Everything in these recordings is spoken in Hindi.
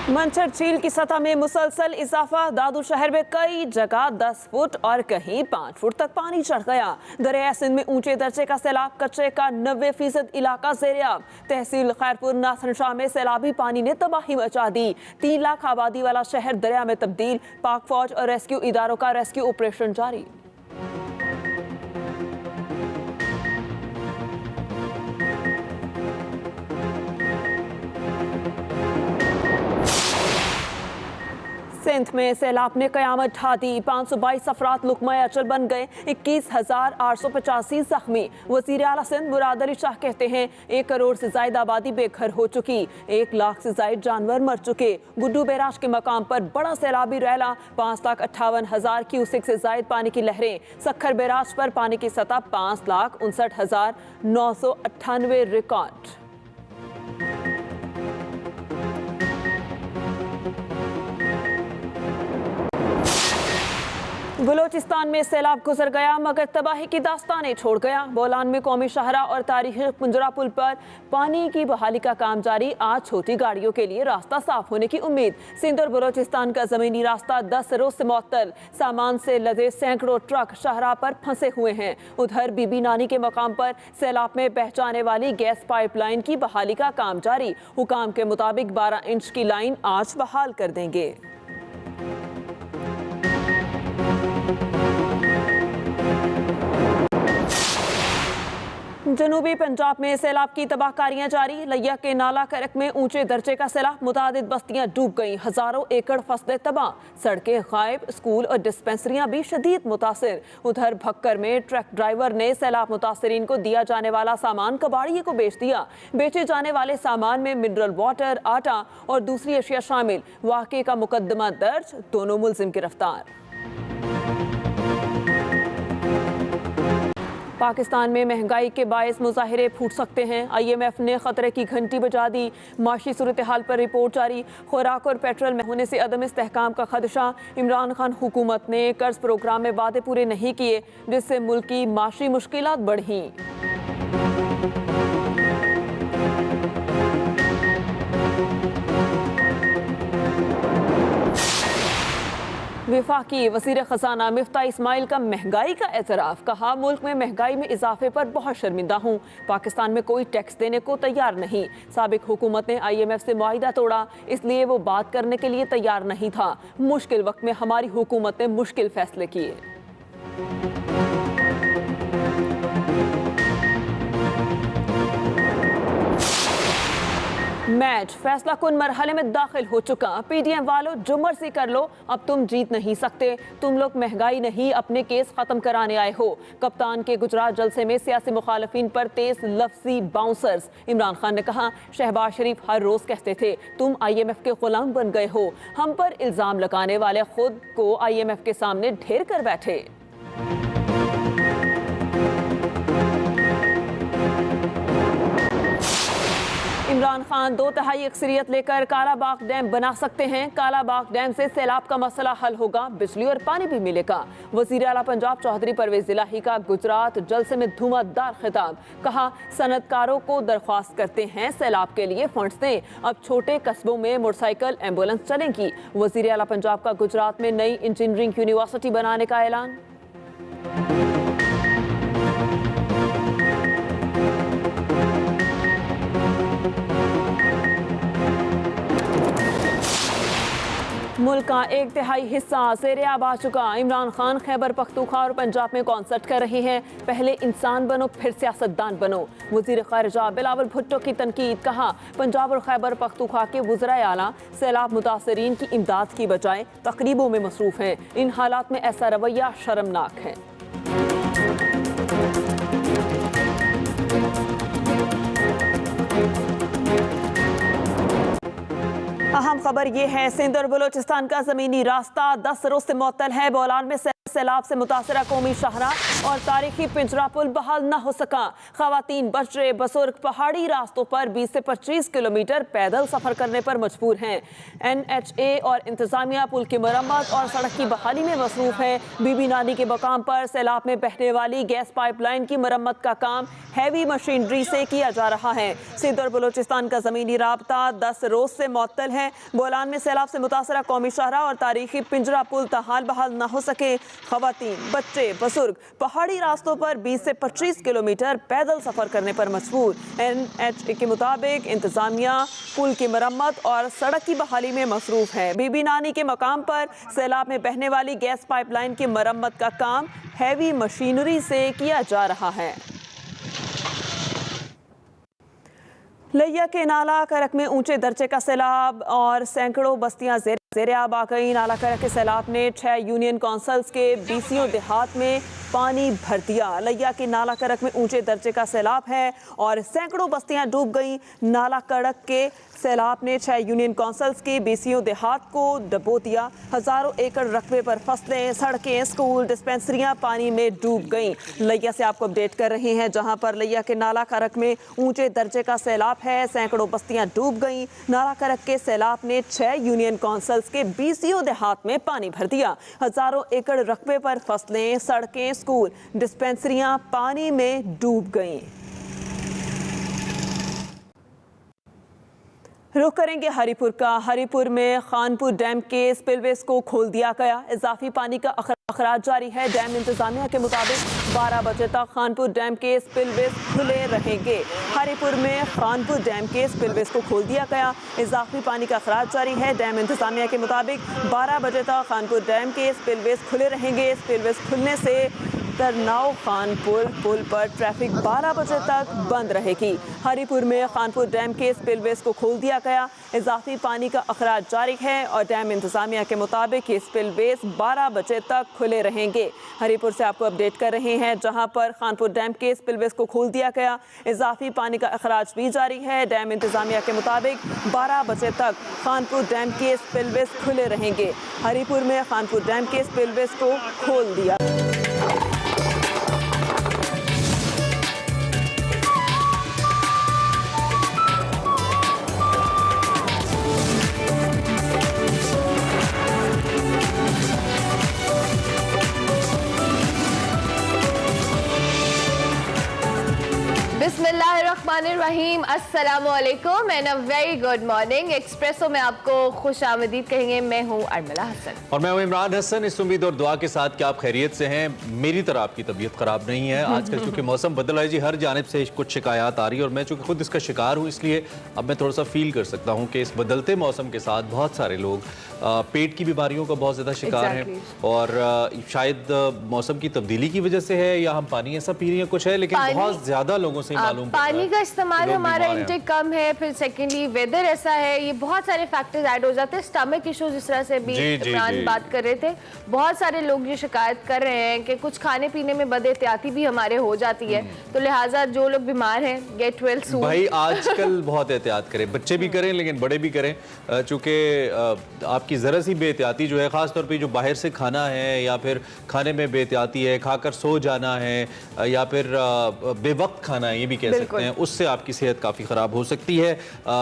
मंचर झील की सतह में मुसलसल इजाफा। दादू शहर में कई जगह 10 फुट और कहीं 5 फुट तक पानी चढ़ गया। दरिया सिंध में ऊंचे दर्जे का सैलाब, कचरे का 90% इलाका ज़ेर-ए-आब। तहसील खैरपुर नाथन शाह में सैलाबी पानी ने तबाही मचा दी। 3 लाख आबादी वाला शहर दरिया में तब्दील। पाक फौज और रेस्क्यू इदारों का रेस्क्यू ऑपरेशन जारी। सिंध में सैलाब ने कयामत ढा दी। 522 अफराद लुकमा अचल बन गए। 21,885 जख्मी। वजीर आला सिंध मुराद अली शाह कहते हैं 1 करोड़ से ज्यादा आबादी बेघर हो चुकी। 1 लाख से ज्यादा जानवर मर चुके। गुड्डू बैराज के मकाम पर बड़ा सैलाबी रैला। 5,58,000 क्यूसेक से ज्यादा पानी की लहरें। सखर बैराज पर पानी की सतह 5,59,998 रिकॉर्ड। बलोचिस्तान में सैलाब गुजर गया मगर तबाही की दास्तानें छोड़ गया। बोलान में कौमी शाहरा और तारीखी कुंजरा पुल पर पानी की बहाली का काम जारी। आज छोटी गाड़ियों के लिए रास्ता साफ होने की उम्मीद। सिंध और बलोचिस्तान का जमीनी रास्ता 10 रोज से मुअत्तल। सामान से लदे सैकड़ों ट्रक शाहरा पर फंसे हुए हैं। उधर बीबी नानी के मकाम पर सैलाब में बह जाने वाली गैस पाइपलाइन की बहाली का काम जारी। हुकाम के मुताबिक 12 इंच की लाइन आज बहाल कर देंगे। जनूबी पंजाब में सैलाब की तबाहकारियां जारी। लिया के नाला करक में ऊंचे दर्जे का सैलाब, मुतादिद बस्तियां डूब गईं। हजारों एकड़ फसलें तबाह, सड़कें गायब, स्कूल और डिस्पेंसरियां भी शदीद मुतासिर। उधर भक्कर में ट्रक ड्राइवर ने सैलाब मुतासिरीन को दिया जाने वाला सामान कबाड़िए को बेच दिया। बेचे जाने वाले सामान में मिनरल वाटर, आटा और दूसरी अशिया शामिल। वाक़े का मुकदमा दर्ज, दोनों मुल्जिम गिरफ्तार। पाकिस्तान में महंगाई के बायस मुजाहिरे फूट सकते हैं। IMF ने खतरे की घंटी बजा दी। माशी सूरत हाल पर रिपोर्ट जारी। खुराक और पेट्रोल में होने से अदम इस्तेहकाम का खदशा। इमरान खान हुकूमत ने कर्ज प्रोग्राम में वादे पूरे नहीं किए, जिससे मुल्क की माशी मुश्किलात बढ़ी। विफाकी वज़ीर ख़ज़ाना मिफ्ता इस्माइल का महंगाई का एतराफ़। कहा मुल्क में महंगाई में इजाफे पर बहुत शर्मिंदा हूँ। पाकिस्तान में कोई टैक्स देने को तैयार नहीं। साबिक हुकूमत ने IMF से मुआहिदा तोड़ा, इसलिए वो बात करने के लिए तैयार नहीं था। मुश्किल वक्त में हमारी हुकूमत ने मुश्किल फैसले किए। मैच फैसला कुन मरहले में दाखिल हो चुका। PDM वालों जो मर्जी कर लो, अब तुम जीत नहीं सकते। तुम लोग महंगाई नहीं अपने केस खत्म कराने आए हो। कप्तान के गुजरात जलसे में सियासी मुखालफिन पर तेज लफ्जी बाउंसर्स। इमरान खान ने कहा शहबाज शरीफ हर रोज कहते थे तुम IMF के गुलाम बन गए हो। हम पर इल्जाम लगाने वाले खुद को IMF के सामने ढेर कर बैठे। इमरान खान 2/3 अक्सरियत लेकर कालाबाग डैम बना सकते हैं। कालाबाग डैम से सैलाब का मसला हल होगा, बिजली और पानी भी मिलेगा। वजीर आला पंजाब चौधरी परवेज इलाही का गुजरात जलसे में धुआंधार खिताब। कहा सनतकारों को दरख्वास्त करते हैं सैलाब के लिए फंड्स दें। अब छोटे कस्बों में मोटरसाइकिल एम्बुलेंस चलेंगी। वजीर आला पंजाब का गुजरात में नई इंजीनियरिंग यूनिवर्सिटी बनाने का ऐलान। मुल्क का 1/3 हिस्सा ज़ेर-ए-आब आ चुका। इमरान खान खैबर पख्तूनख्वा और पंजाब में कॉन्सर्ट कर रहे हैं। पहले इंसान बनो फिर सियासतदान बनो। वज़ीर ख़ारिजा बिलावल भुट्टो की तनकीद। कहा पंजाब और खैबर पख्तूनख्वा के वज़राए आला सैलाब मुतासरीन की इमदाद की बजाय तकरीबों में मसरूफ़ हैं। इन हालात में ऐसा रवैया शर्मनाक है। अहम खबर ये है, सिंध और बलोचिस्तान का जमीनी रास्ता 10 रोज से मुअत्तल है। बोलान में सैलाब से मुतासरा कौमी शाहराह और तारीखी पिंजरा पुल बहाल न हो सका। खवातीन, बच्चे, बुजुर्ग पहाड़ी रास्तों पर 20 से 25 किलोमीटर पैदल सफर करने पर मजबूर हैं। NHA और इंतजामिया पुल की मरम्मत और सड़क की बहाली में मसरूफ है। बीबी नानी के मकाम पर सैलाब में बहने वाली गैस पाइपलाइन की मरम्मत का काम हैवी मशीनरी से किया जा रहा है। सिंध और बलूचिस्तान का जमीनी राबता 10 रोज से मुअत्तल है। बोलान में सैलाब से मुतासरा कौमी शाहराह और तारीखी पिंजरा पुल तहाल बहाल न हो सके। खवातीन, बच्चे, बुजुर्ग पहाड़ी रास्तों पर 20 से 25 किलोमीटर पैदल सफर करने पर मजबूर। NHA के मुताबिक इंतजामिया पुल की मरम्मत और सड़क की बहाली में मसरूफ है। बीबी नानी के मकाम पर सैलाब में बहने वाली गैस पाइपलाइन की मरम्मत का काम हैवी मशीनरी से किया जा रहा है। लिया के नाला करक में ऊंचे दर्जे का सैलाब और सैकड़ों बस्तियां ज़ेरे आब आ गई। नाला करक के सैलाब ने 6 यूनियन काउंसिल्स के BCO देहात में पानी भर दिया। लिया के नाला करक में ऊंचे दर्जे का सैलाब है और सैकड़ों बस्तियां डूब गई। नाला करक के सैलाब ने 6 यूनियन काउंसिल्स के BCO देहात को डबो दिया। हजारों एकड़ रकबे पर फसलें, सड़कें, स्कूल, डिस्पेंसरियां पानी में डूब गईं। लिया से आपको अपडेट कर रहे हैं, जहां पर लिया के नाला करक में ऊंचे दर्जे का सैलाब है। सैकड़ों बस्तियां डूब गईं। नाला करक के सैलाब ने 6 यूनियन काउंसिल्स के BCO देहात में पानी भर दिया। हजारों एकड़ रकबे पर फसलें, सड़कें, स्कूल, डिस्पेंसरियां पानी में डूब गईं। रुख करेंगे हरिपुर का। हरिपुर में खानपुर डैम के स्पिलवेज को खोल दिया गया। इजाफी पानी का अखराज जारी है। डैम इंतजामिया के मुताबिक 12 बजे तक खानपुर डैम के स्पिलवेज खुले रहेंगे। हरिपुर में खानपुर डैम के स्पिलवेज को खोल दिया गया। इजाफी पानी का अखराज जारी है। डैम इंतजामिया के मुताबिक 12 बजे तक खानपुर डैम के स्पिलवेज खुले रहेंगे। स्पिलवेज खुलने से तरनाव खानपुर पुल पर ट्रैफिक 12 बजे तक बंद रहेगी। हरिपुर में खानपुर डैम के स्पिलवेज को खोल दिया गया। इजाफी पानी का अखराज जारी है और डैम इंतजामिया के मुताबिक ये स्पिलवेज 12 बजे तक खुले रहेंगे। हरिपुर से आपको अपडेट कर रहे हैं, जहां पर खानपुर डैम के स्पिलवेज को खोल दिया गया। इजाफी पानी का अखराज भी जारी है। डैम इंतजामिया के मुताबिक 12 बजे तक खानपुर डैम के स्पिलवेज खुले रहेंगे। हरिपुर में खानपुर डैम के स्पिलवेज को खोल दिया। बिस्मिल्लाहिर्रहमानिर्रहीम, अस्सलामुअलैकुम and a very good morning. Espresso में आपको खुश आमदीद कहेंगे। मैं हूँ अर्मिला हसन और मैं हूँ इमरान हसन। इस उम्मीद और दुआ के साथ कि आप खैरियत से हैं। मेरी तरह आपकी तबीयत ख़राब नहीं है। आजकल चूँकि मौसम बदल रहा है जी, हर जानिब से कुछ शिकायत आ रही है और मैं चूँकि खुद इसका शिकार हूँ, इसलिए अब मैं थोड़ा सा फील कर सकता हूँ कि इस बदलते मौसम के साथ बहुत सारे लोग पेट की बीमारियों का बहुत ज़्यादा शिकार हैं और शायद मौसम की तब्दीली की वजह से है या हम पानी ऐसा पी रहे हैं, कुछ है, लेकिन बहुत ज़्यादा लोगों से मालूम पानी का इस्तेमाल हमारा इंटेक कम है। फिर सेकेंडली वेदर ऐसा है, ये बहुत सारे फैक्टर्स ऐड हो जाते हैं। स्टमक इश्यूज जिस तरह से भी इमरान बात कर रहे थे, बहुत सारे लोग ये शिकायत कर रहे हैं कि कुछ खाने पीने में बदएहतियाती भी हमारे हो जाती है। तो लिहाजा जो लोग बीमार हैं, गेट वेल सून। भाई आजकल बहुत एहतियात करें, बच्चे भी करें लेकिन बड़े भी करें, चूँकि आपकी ज़रा सी बेहतियाती जो है, ख़ासतौर पर जो बाहर से खाना है या फिर खाने में बेहतियाती है, खाकर सो जाना है या फिर बेवक्त खाना है, ये भी कह सकते हैं, उससे आपकी सेहत काफ़ी ख़राब हो सकती है।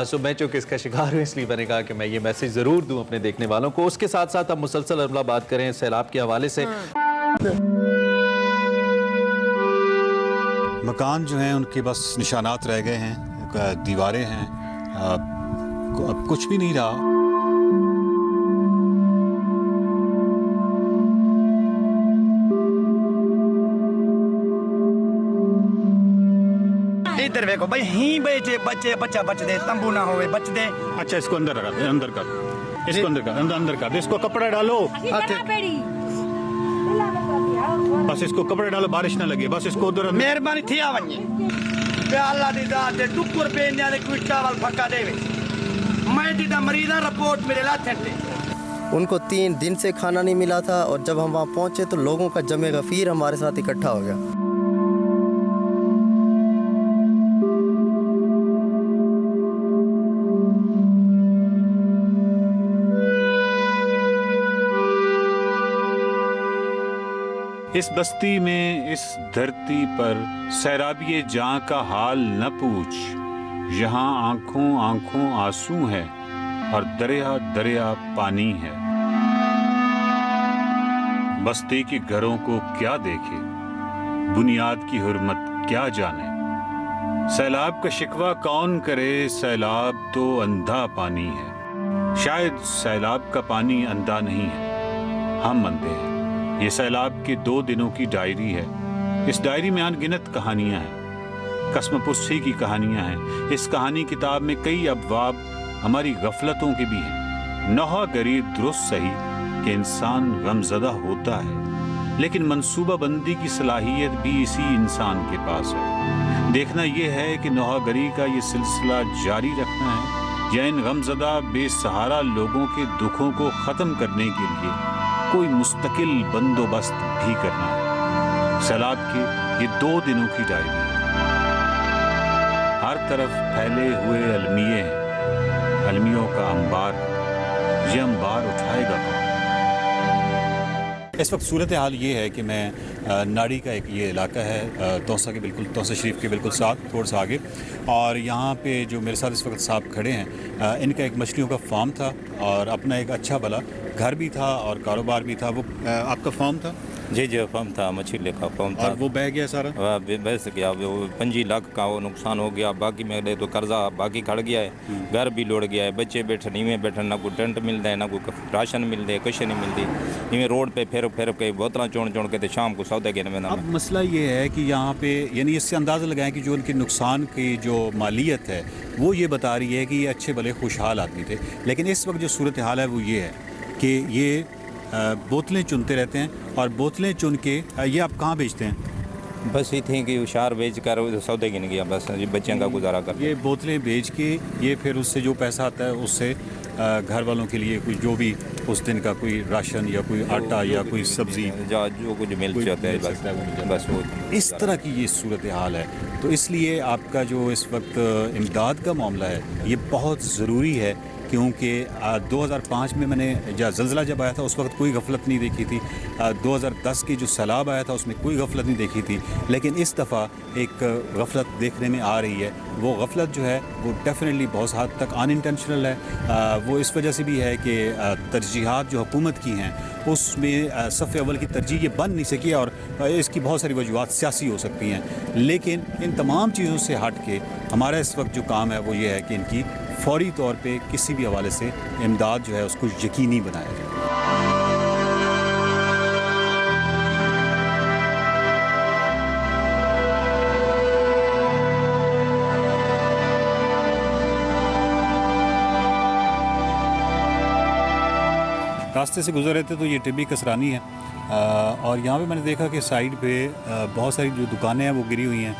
सो मैं चूँकि इसका शिकार हूँ, इसलिए मैंने कहा कि मैं ये मैसेज ज़रूर दूँ अपने देखने वालों को। उसके साथ साथ हम मुसलसल अरबला बात करें सैलाब के हवाले से। मकान जो हैं उनके बस निशानात रह गए हैं, दीवारें हैं, अब कुछ भी नहीं रहा। इधर देखो भाई, ही बैठे बच्चे, बच्चा बच दे, तंबू ना होवे, बच दे। अच्छा, इसको अंदर कर, अंदर कर, इसको अंदर कर, अंदर कर, इसको कपड़ा डालो, बस इसको कपड़ा डालो, बारिश ना लगे, बस इसको उधर। मेहरबानी थी आवनी पे अल्लाह दी दात दे टुकुर पे ने कोई चावल फक्का देवे। मैं दी दा मरीदा रिपोर्ट मेरे लाथे थे। उनको 3 दिन से खाना नहीं मिला था और जब हम वहाँ पहुँचे तो लोगों का जमे गफीर हमारे साथ इकट्ठा हो गया। इस बस्ती में, इस धरती पर सैराबिये जां का हाल न पूछ। यहाँ आंखों आंखों आंसू है और दरिया दरिया पानी है। बस्ती के घरों को क्या देखे, बुनियाद की हुर्मत क्या जाने। सैलाब का शिकवा कौन करे, सैलाब तो अंधा पानी है। शायद सैलाब का पानी अंधा नहीं है, हम अंधे हैं। ये सैलाब के 2 दिनों की डायरी है। इस डायरी में अनगिनत कहानियां हैं, कसमपुस्सी की कहानियां हैं। इस कहानी किताब में कई अबवाब हमारी गफलतों के भी हैं। नौहा गरीब दुरुस्त सही कि इंसान गमज़दा होता है, लेकिन मंसूबा बंदी की सलाहियत भी इसी इंसान के पास है। देखना यह है कि नौहागरी का ये सिलसिला जारी रखना है या इन गमज़दा बेसहारा लोगों के दुखों को ख़त्म करने के लिए कोई मुस्तकिल बंदोबस्त भी करना है। सैलाब के ये 2 दिनों की डायरी है। हर तरफ फैले हुए अलमिये हैं, अलमियों का अंबार है। ये अंबार उठाएगा कौन? इस वक्त सूरत हाल ये है कि मैं नाड़ी का एक ये इलाका है, तौसा के बिल्कुल, तौसा शरीफ के बिल्कुल साथ, थोड़ा सा आगे। और यहाँ पे जो मेरे साथ इस वक्त साहब खड़े हैं, इनका एक मछलियों का फार्म था और अपना एक अच्छा भला घर भी था और कारोबार भी था। वो आपका फार्म था? जी जी, फॉर्म था, मछली का फॉर्म था। और वो बह गया सारा? बह गया, वो 25 लाख का वो नुकसान हो गया। बाकी मेरे तो कर्जा बाकी खड़ गया है, घर भी लौट गया है। बच्चे बैठे नीवे बैठे, ना कोई टेंट मिलता है, ना कोई राशन मिलता है, कुछ नहीं मिलती। नीवे रोड पे फिर के बोतल चोड़ के तो शाम को सौदा के में। अब मसला ये है कि यहाँ पे यानी इससे अंदाज़ा लगाएं कि जो उनके नुकसान की जो मालियत है वो ये बता रही है कि ये अच्छे भले खुशहाल आदमी थे। लेकिन इस वक्त जो सूरत हाल है वो ये है कि ये बोतलें चुनते रहते हैं और बोतलें चुन के ये आप कहाँ बेचते हैं? बस ये थी कि उशार बेच कर सौदे गिन गया, बस बच्चों का गुजारा कर। ये बोतलें बेच के ये फिर उससे जो पैसा आता है उससे घर वालों के लिए कोई जो भी उस दिन का कोई राशन या कोई आटा या कोई सब्जी जो कुछ मिल जाता है बस वो। इस तरह की ये सूरत हाल है। तो इसलिए आपका जो इस वक्त इमदाद का मामला है ये बहुत ज़रूरी है, क्योंकि 2005 में मैंने ज़लज़ला जब आया था उस वक्त कोई गफलत नहीं देखी थी। 2010 की जो सैलाब आया था उसमें कोई गफलत नहीं देखी थी। लेकिन इस दफ़ा एक गफलत देखने में आ रही है। वो गफलत जो है वो डेफिनेटली बहुत हद तक अनइंटेंशनल है। वो इस वजह से भी है कि तरजीहात जो हुकूमत की हैं उसमें सफ़े अव्वल की तरजीह ये बन नहीं सकी और इसकी बहुत सारी वजूहत सियासी हो सकती हैं। लेकिन इन तमाम चीज़ों से हट के हमारा इस वक्त जो काम है वो ये है कि इनकी फौरी तौर पे किसी भी हवाले से इमदाद जो है उसको यकीनी बनाया जाए। रास्ते से गुजर रहे थे तो ये टिब्बी कसरानी है और यहाँ पे मैंने देखा कि साइड पे बहुत सारी जो दुकानें हैं वो गिरी हुई हैं,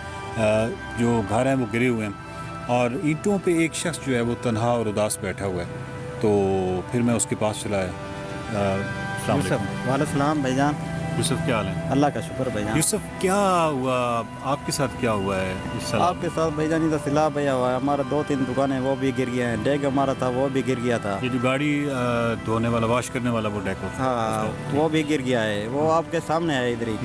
जो घर हैं वो गिरे हुए हैं और ईंटों पे एक शख्स जो है वो तन्हा और उदास बैठा हुआ है। तो फिर मैं उसके पास चला आया। वालेकुम भाईजान। यूसुफ, क्या हाल है? अल्लाह का शुक्र भाईजान। यूसुफ, क्या हुआ आपके साथ, क्या हुआ है इस साल? आपके साथ भाईजान इधर सिला भैया हुआ है, हमारा 2-3 दुकानें वो भी गिर गए हैं, डेक हमारा था वो भी गिर गया था। ये जो गाड़ी धोने वाला, वॉश करने वाला वो डेक, हाँ वो भी गिर गया है, वो आपके सामने है इधर ही।